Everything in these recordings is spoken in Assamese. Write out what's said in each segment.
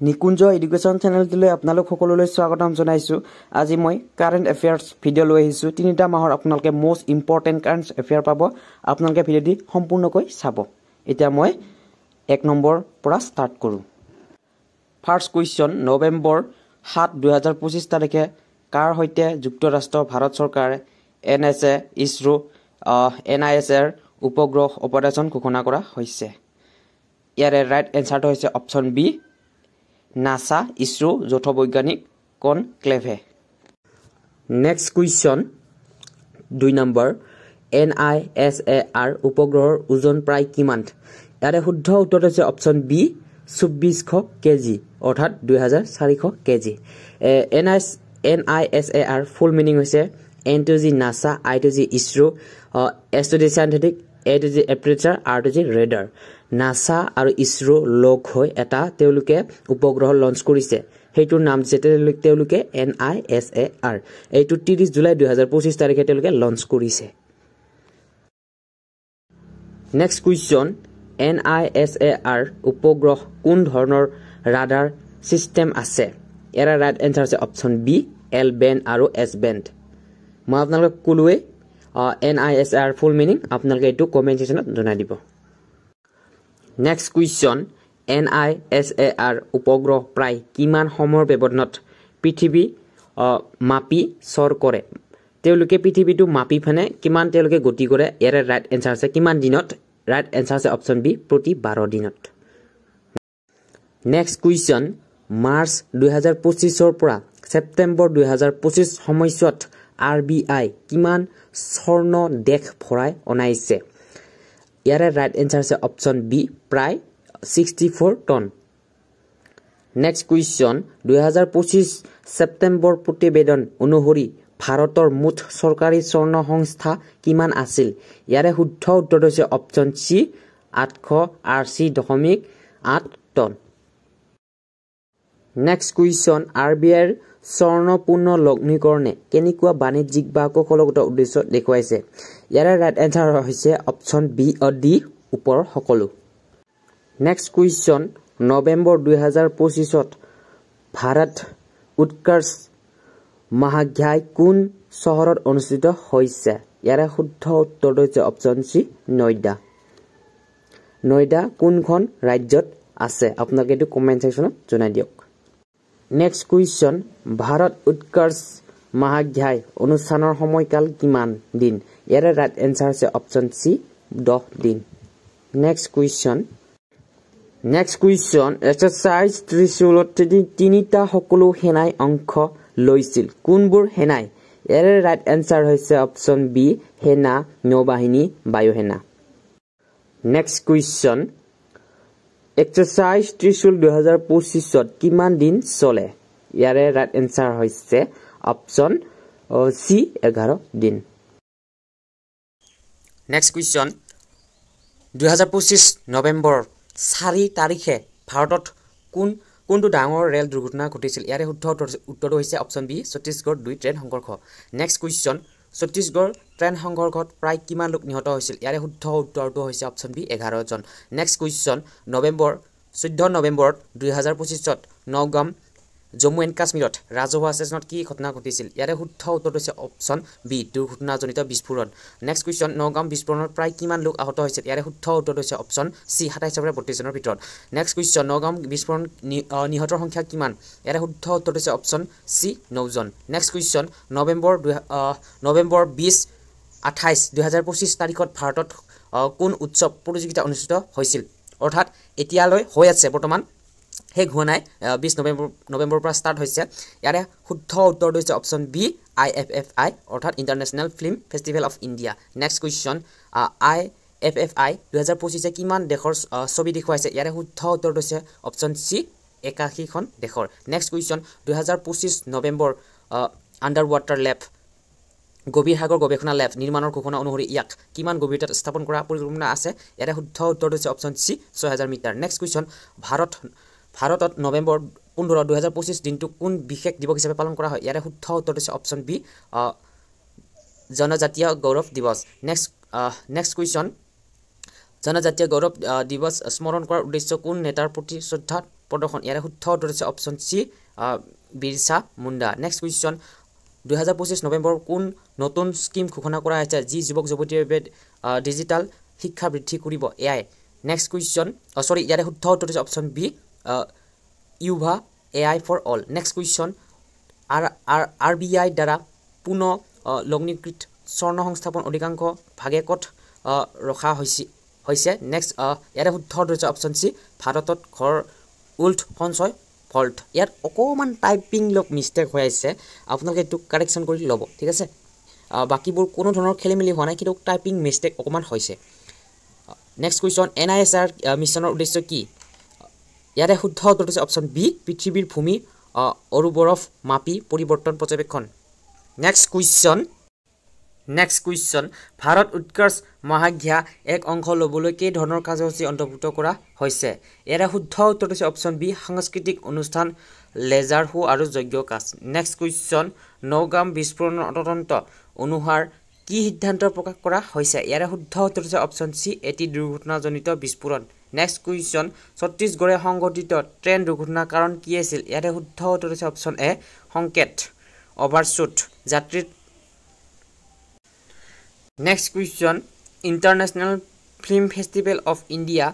নিকুঞ্জ এডুকেশ্যন চেনেলটোলৈ আপোনালোক সকলোলৈ স্বাগতম জনাইছোঁ। আজি মই কাৰেণ্ট এফেয়াৰ্ছ ভিডিঅ' লৈ আহিছোঁ। 3টা মাহৰ আপোনালোকে মোষ্ট ইম্পৰ্টেণ্ট কাৰেণ্ট এফেয়াৰ পাব। আপোনালোকে ভিডিঅ'টি সম্পূৰ্ণকৈ চাব। এতিয়া মই 1 নম্বৰ পৰা ষ্টাৰ্ট কৰোঁ। ফাৰ্ষ্ট কুৱেশ্যন, নৱেম্বৰ 7, 2025 তাৰিখে কাৰ সৈতে যুক্তৰাষ্ট্ৰ ভাৰত চৰকাৰে NSA, ইছৰো, NISৰ উপগ্ৰহ অপাৰেশ্যন ঘোষণা কৰা হৈছে? ইয়াৰে ৰাইট এনচাৰটো হৈছে অপশ্যন বি, নাছা, ইছৰো যৌথ বৈজ্ঞানিক কনক্লেভে। নেক্সট কুৱেশ্যন, 2 নম্বৰ, NISAৰ উপগ্ৰহৰ ওজন প্ৰায় কিমান? ইয়াৰে শুদ্ধ উত্তৰ হৈছে অপশ্যন বি, 2400 কেজি, অৰ্থাৎ 2400 কেজি। NISAৰ ফুল মিনিং হৈছে N to G NASA, I to G ISRO, S to G scientific, A to G aperture, R to G radar. NASA আৰু ইছৰো লগ হৈ এটা তেওঁলোকে উপগ্ৰহ লঞ্চ কৰিছে, সেইটোৰ নাম দিছে তেওঁলোকে NISAR। এইটো 30 জুলাই 2025 তাৰিখে তেওঁলোকে লঞ্চ কৰিছে। নেক্সট কুৱেশ্যন, NISAৰ উপগ্ৰহ কোন ধৰণৰ ৰাডাৰ ছিষ্টেম আছে? ইয়াৰ ৰাইট এনচাৰ আছে অপশ্যন বি, L বেণ্ড আৰু S বেণ্ড। মই আপোনালোকক ক'লোৱে NISAৰ ফুল মিনিং, আপোনালোকে এইটো কমেণ্ট ছেকশ্যনত জনাই দিব। নেক্সট কুৱেশ্যন, NISAৰ উপগ্ৰহ প্ৰায় কিমান সময়ৰ ব্যৱধানত পৃথিৱী মাপি চৰ কৰে? তেওঁলোকে পৃথিৱীটো মাপি ফেনে কিমান তেওঁলোকে গতি কৰে? ইয়াৰে ৰাইট এনচাৰ আছে কিমান দিনত? ৰাইট এনচাৰ আছে অপশ্যন বি, প্ৰতি 12 দিনত। নেক্সট কুৱেশ্যন, মাৰ্চ 2025 পৰা ছেপ্টেম্বৰ 2025 সময়ছোৱাত RBI কিমান স্বৰ্ণ দেশ ভৰাই অনাইছে? ইয়াৰে ৰাইট এনচাৰ আছে অপশ্যন বি, প্ৰায় 64 টন। নেক্সট কুৱেশ্যন, 2025 ছেপ্টেম্বৰ প্ৰতিবেদন অনুসৰি ভাৰতৰ মুঠ চৰকাৰী স্বৰ্ণ সংস্থা কিমান আছিল? ইয়াৰে শুদ্ধ উত্তৰ হৈছে option C, 880.8 ton. Next question, RBIৰ স্বৰ্ণ পুনৰ লগ্নীকৰণে কেনেকুৱা বাণিজ্যিক বা কৌশলগত উদ্দেশ্য দেখুৱাইছে? ইয়াৰে ৰাইট এনচাৰ হৈছে অপশ্যন বি, ডি, ওপৰৰ সকলো। নেক্সট কুৱেশ্যন, নৱেম্বৰ 2025 ভাৰত উৎকৰ্ষ মহাধ্যায় কোন চহৰত অনুষ্ঠিত হৈছে? ইয়াৰে শুদ্ধ উত্তৰটো হৈছে অপশ্যন চি, নয়ডা। নয়ডা কোনখন ৰাজ্যত আছে? আপোনালোকে এইটো কমেণ্ট ছেকশ্যনত জনাই দিয়ক। নেক্সট কুৱেশ্যন, ভাৰত উৎকৰ্ষ মহাধ্যায় অনুষ্ঠানৰ সময়কাল কিমান দিন? ইয়াৰে ৰাইট এনচাৰ হৈছে অপশ্যন চি, 10 দিন। নেক্সট কুৱেশ্যন, এক্সাৰচাইজ ত্ৰিশূলত 3টা সকলো সেনাই অংশ লৈছিল, কোনবোৰ সেনাই? ইয়াৰে ৰাইট এনচাৰ হৈছে অপশ্যন বি, সেনা, নৌবাহিনী, বায়ুসেনা। নেক্সট কুৱেশ্যন, এক্সাৰচাইজ ত্ৰিশূল 2025 কিমান দিন চলে? ইয়াৰে ৰাইট এনচাৰ হৈছে অপশ্যন চি, 11 দিন। নেক্সট কুৱেশ্যন, 2025 নৱেম্বৰ 4 তাৰিখে ভাৰতত কোনটো ডাঙৰ ৰেল দুৰ্ঘটনা ঘটিছিল? ইয়াৰে শুদ্ধ উত্তৰটো হৈছে অপশ্যন বি, ছত্তীশগড় 2 ট্ৰেইন সংঘৰ্ষ। নেক্সট কুৱেশ্যন, ছত্তীশগড় ট্ৰেইন সংঘৰ্ষত প্ৰায় কিমান লোক নিহত হৈছিল? ইয়াৰে শুদ্ধ উত্তৰটো হৈছে অপশ্যন বি, 11 জন। নেক্সট কুৱেশ্যন, 14 নৱেম্বৰত 2025 নগাম, জম্মু এণ্ড কাশ্মীৰত ৰাজহুৱা ষ্টেচনত কি ঘটনা ঘটিছিল? ইয়াৰে শুদ্ধ উত্তৰটো হৈছে অপশ্যন বি, দুৰ্ঘটনাজনিত বিস্ফোৰণ। নেক্সট কুৱেশ্যন, নগাম বিস্ফোৰণত প্ৰায় কিমান লোক আহত হৈছিল? ইয়াৰে শুদ্ধ উত্তৰটো হৈছে অপশ্যন চি, 27 জনৰ ভিতৰত। নেক্সট কুৱেশ্যন, নগাম বিস্ফোৰণ নিহতৰ সংখ্যা কিমান? ইয়াৰে শুদ্ধ উত্তৰটো হৈছে অপশ্যন চি, 9 জন। নেক্সট কুৱেশ্যন, নৱেম্বৰ 20-28, 2025 তাৰিখত ভাৰতত কোন উৎসৱ প্ৰতিযোগিতা অনুষ্ঠিত হৈছিল? অৰ্থাৎ এতিয়ালৈ হৈ আছে, বৰ্তমান শেষ হোৱা নাই, 20 নৱেম্বৰৰ পৰা ষ্টাৰ্ট হৈছে। ইয়াৰে শুদ্ধ উত্তৰটো হৈছে অপশ্যন বি, IFFI, অৰ্থাৎ international film festival of India. Next question, IFFI 2025 কিমান দেশৰ ছবি দেখুৱাইছে? ইয়াৰে শুদ্ধ উত্তৰটো হৈছে অপশ্যন চি, 81খন দেশৰ। নেক্সট কুৱেশ্যন, 2025 নৱেম্বৰ আণ্ডাৰ ৱাটাৰ লেব, গভীৰ সাগৰ গৱেষণা লেব নিৰ্মাণৰ ঘোষণা অনুসৰি ইয়াক কিমান গভীৰতাত স্থাপন কৰা পৰিকল্পনা আছে? ইয়াৰে শুদ্ধ উত্তৰটো হৈছে option C, 6000 metre. Next question, ভাৰতত নৱেম্বৰ 15, 2025 দিনটো কোন বিশেষ দিৱস হিচাপে পালন কৰা হয়? ইয়াৰে শুদ্ধ উত্তৰটো হৈছে অপশ্যন বি, জনজাতীয় গৌৰৱ দিৱস। নেক্সট কুৱেশ্যন, জনজাতীয় গৌৰৱ দিৱস স্মৰণ কৰাৰ উদ্দেশ্য কোন নেতাৰ প্ৰতি শ্ৰদ্ধা প্ৰদৰ্শন ইয়াৰে শুদ্ধ উত্তৰ হৈছে option C Birsa Munda next question 2025 নৱেম্বৰ কোন নতুন স্কিম ঘোষণা কৰা হৈছে যি যুৱক যুৱতীৰ বাবে ডিজিটাল শিক্ষা বৃদ্ধি কৰিব এআই নেক্সট কুৱেশ্যন সৰি ইয়াৰে শুদ্ধ উত্তৰ হৈছে option B Yuva AI for all next question RBI দ্বাৰা পুনৰ লগ্নীকৃত স্বৰ্ণ সংস্থাপন অধিকাংশ ভাগে ক'ত ৰখা হৈছে নেক্সট ইয়াৰে শুদ্ধ উত্তৰ হৈছে অপচন সি ভাৰতত ঘৰ উল্ড সঞ্চয় ফল্ট ইয়াত অকণমান টাইপিং লগ মিষ্টেক হৈ আছে আপোনালোকে এইটো কাৰেকশ্যন কৰি ল'ব ঠিক আছে বাকীবোৰ কোনো ধৰণৰ খেলি মেলি হোৱা নাই কিন্তু টাইপিং মিষ্টেক অকণমান হৈছে নেক্সট কুৱেশ্যন NISR মিছনৰ উদ্দেশ্য কি ইয়াৰে শুদ্ধ উত্তৰ হৈছে অপচন বি পৃথিৱীৰ ভূমি আৰু বৰফ মাপি পৰিৱৰ্তন পৰ্যবেক্ষণ নেক্সট কুৱেশ্যন ভাৰত উৎকৰ্ষ মহাখ্যা এক অংশ ল'বলৈ কেই ধৰণৰ কাৰ্যসূচী অন্তৰ্ভুক্ত কৰা হৈছে ইয়াৰে শুদ্ধ উত্তৰ হৈছে অপচন বি সাংস্কৃতিক অনুষ্ঠান লেজাৰ শো আৰু যজ্ঞ কাজ নেক্সট কুৱেশ্যন নগাম বিস্ফোৰণৰ তদন্ত অনুসাৰ কি সিদ্ধান্ত প্ৰকাশ কৰা হৈছে ইয়াৰে শুদ্ধ উত্তৰ হৈছে অপচন সি এটি দুৰ্ঘটনাজনিত বিস্ফোৰণ নেক্সট কুৱেশ্যন ছত্তীশগড়ে সংঘটিত ট্ৰেইন দুৰ্ঘটনাৰ কাৰণ কি আছিল ইয়াৰে শুদ্ধ উত্তৰ হৈছে অপচন এ সংকেত অভাৰশ্বুট যাত্ৰীৰ next question international film festival of India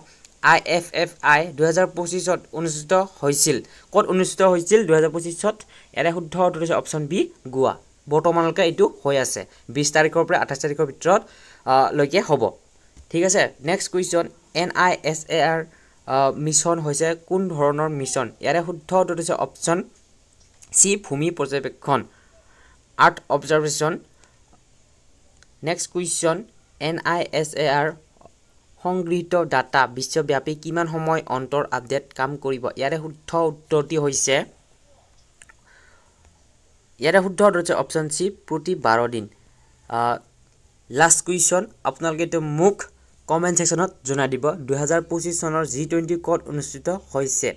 IFFI 2025 অনুষ্ঠিত হৈছিল ক'ত অনুষ্ঠিত হৈছিল 2025 ইয়াৰে শুদ্ধ উত্তৰ হৈছে অপচন বি গোৱা বৰ্তমানলৈকে এইটো হৈ আছে 20 তাৰিখৰ পৰা 28 তাৰিখৰ ভিতৰত লৈকে হ'ব ঠিক আছে নেক্সট কুৱেশ্যন NISAR মিছন হৈছে কোন ধৰণৰ মিছন ইয়াৰে শুদ্ধ উত্তৰ হৈছে অপচন সি ভূমি পৰ্যবেক্ষণ আৰ্থ অবজাৰভেশ্যন নেক্সট কুৱেশ্যন NISAR সংগৃহীত ডাটা বিশ্বব্যাপী কিমান সময় অন্তৰ আপডেট কাম কৰিব ইয়াৰে শুদ্ধ উত্তৰটি হৈছে অপচন সি প্ৰতি 12 দিন লাষ্ট কুৱেশ্যন আপোনালোকে এইটো মোক কমেণ্ট ছেকশ্যনত জনাই দিব 2025 চনৰ G20 ক'ত অনুষ্ঠিত হৈছে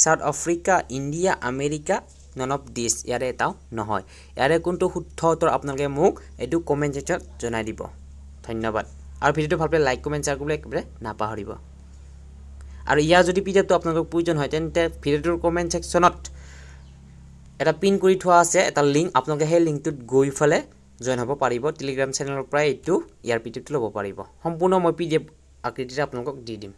south Africa India America none of this ইয়াৰে এটাও নহয় ইয়াৰে কোনটো শুদ্ধ উত্তৰ আপোনালোকে মোক এইটো কমেণ্ট ছেকশ্যনত জনাই দিব ধন্যবাদ আৰু ভিডিওটো ভাল পালে লাইক কমেণ্ট শ্বেয়াৰ কৰিবলৈ একেবাৰে নাপাহৰিব আৰু ইয়াৰ যদি পিডিএফটো আপোনালোকক প্ৰয়োজন হয় তেন্তে ভিডিওটোৰ কমেণ্ট ছেকশ্যনত এটা পিন কৰি থোৱা আছে এটা লিংক আপোনালোকে সেই লিংকটোত গৈ ফেলে জয়েন হ'ব পাৰিব টেলিগ্ৰাম চেনেলৰ পৰা এইটো ইয়াৰ পিডিএফটো ল'ব পাৰিব সম্পূৰ্ণ মই পিডিএফ আকৃতিৰে আপোনালোকক দি দিম